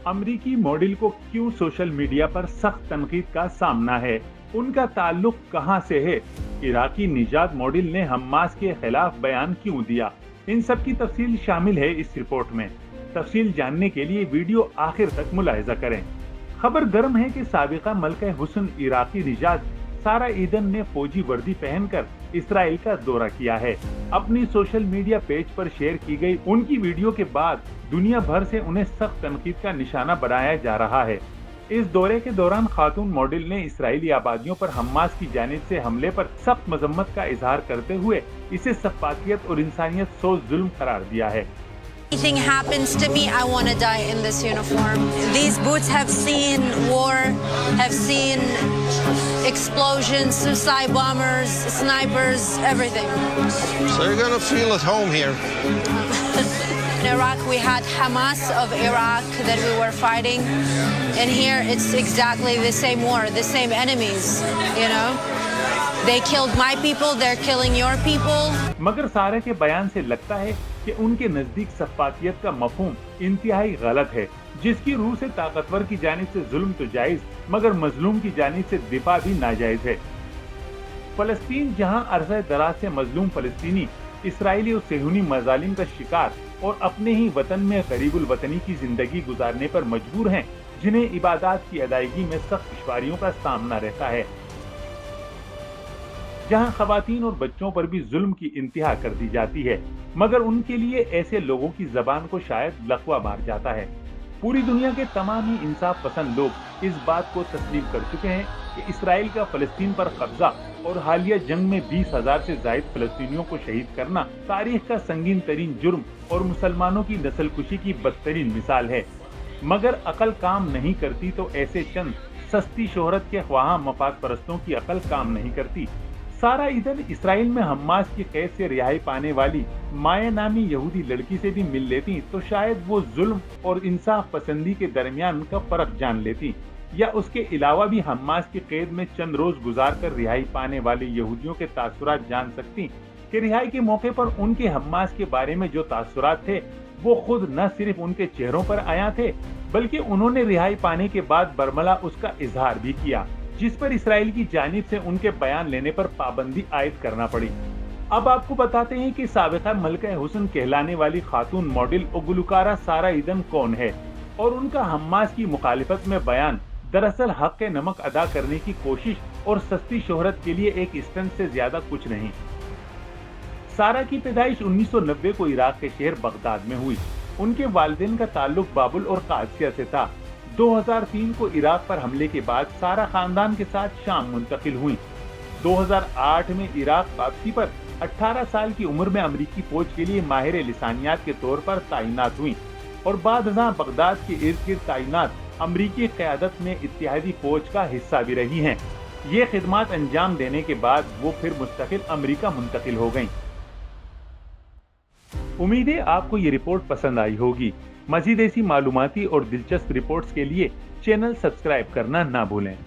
अमरीकी मॉडल को क्यों सोशल मीडिया पर सख्त तनकीद का सामना है, उनका ताल्लुक कहां से है, इराकी निजात मॉडल ने हमास के खिलाफ बयान क्यों दिया, इन सब की तफसील शामिल है इस रिपोर्ट में। तफसील जानने के लिए वीडियो आखिर तक मुलाहिजा करें। खबर गर्म है कि साबिका मलका हुस्न इराकी निजात सारा ईदन ने फौजी वर्दी पहनकर इसराइल का दौरा किया है। अपनी सोशल मीडिया पेज पर शेयर की गई उनकी वीडियो के बाद दुनिया भर से उन्हें सख्त तनकीद का निशाना बनाया जा रहा है। इस दौरे के दौरान खातून मॉडल ने इसराइली आबादियों पर हमास की जानिब से हमले पर सख्त मजम्मत का इजहार करते हुए इसे सफाकियत और इंसानियत सोच जुल्म करार दिया है। Anything happens to me, I want to die in this uniform. These boots have seen war, have seen explosions, suicide bombers, snipers, everything. So you're going to feel at home here. In Iraq, we had Hamas of Iraq that we were fighting. And here, it's exactly the same war, the same enemies, you know. They killed my people, they're killing your people. मगर सारे के बयान से लगता है कि उनके नजदीक सफाकियत का मफहूम इंतहाई गलत है, जिसकी रूह से ताकतवर की जानिब से जुल्म तो जायज मगर मजलूम की जानिब से दिफा भी नाजायज है। फलस्तीन जहां अरसा दराज से मजलूम फलस्तीनी इसराइली और सेहूनी मजालिम का शिकार और अपने ही वतन में गरीबुल वतनी की जिंदगी गुजारने पर मजबूर हैं, जिन्हें इबादत की अदायगी में सख्त दुश्वारियों का सामना रहता है, जहां खवातीन और बच्चों पर भी जुल्म की इंतहा कर दी जाती है, मगर उनके लिए ऐसे लोगों की जबान को शायद लकवा मार जाता है। पूरी दुनिया के तमाम ही इंसाफ पसंद लोग इस बात को तस्लीम कर चुके हैं कि इसराइल का फलस्तीन पर कब्जा और हालिया जंग में 20,000 से जायद फलस्तीनियों को शहीद करना तारीख का संगीन तरीन जुर्म और मुसलमानों की नस्लकुशी की बदतरीन मिसाल है। मगर अकल काम नहीं करती तो ऐसे चंद सस्ती शोहरत के ख्वाह मफाद परस्तों की अकल काम नहीं करती। सारा ईदन इसराइल में हमास की कैद से रिहाई पाने वाली माया नामी यहूदी लड़की से भी मिल लेती तो शायद वो जुल्म और इंसाफ पसंदी के दरमियान का फर्क जान लेती, या उसके अलावा भी हमास की कैद में चंद रोज गुजार कर रिहाई पाने वाले यहूदियों के तासुरात जान सकती कि रिहाई के मौके पर उनके हमास के बारे में जो तासुरात थे वो खुद न सिर्फ उनके चेहरों पर आया थे, बल्कि उन्होंने रिहाई पाने के बाद बरमला उसका इजहार भी किया, जिस पर इसराइल की जानिब से उनके बयान लेने पर पाबंदी आयद करना पड़ी। अब आपको बताते हैं कि साबिका मलका हुस्न कहलाने वाली खातून मॉडल और गुलकारा सारा ईदन कौन है और उनका हमास की मुखालिफत में बयान दरअसल हक के नमक अदा करने की कोशिश और सस्ती शोहरत के लिए एक स्टंट से ज्यादा कुछ नहीं। सारा की पैदाइश 1990 को इराक के शहर बगदाद में हुई। उनके वालिदैन का ताल्लुक बाबुल और कादसिया से था। 2003 को इराक पर हमले के बाद सारा खानदान के साथ शाम मुंतकिल हुई। 2008 में इराक वापसी पर 18 साल की उम्र में अमरीकी फौज के लिए माहिर लिसानियात के तौर पर तैनात हुई और बाद बगदाद के इर्द गिर्द तैनात अमरीकी क़यादत में इत्तेहादी फौज का हिस्सा भी रही हैं। ये खिदमात अंजाम देने के बाद वो फिर मुस्तकिल अमरीका मुंतकिल हो गयी। उम्मीद है आपको ये रिपोर्ट पसंद आई होगी। मजीद ऐसी मालूमाती और दिलचस्प रिपोर्ट्स के लिए चैनल सब्सक्राइब करना ना भूलें।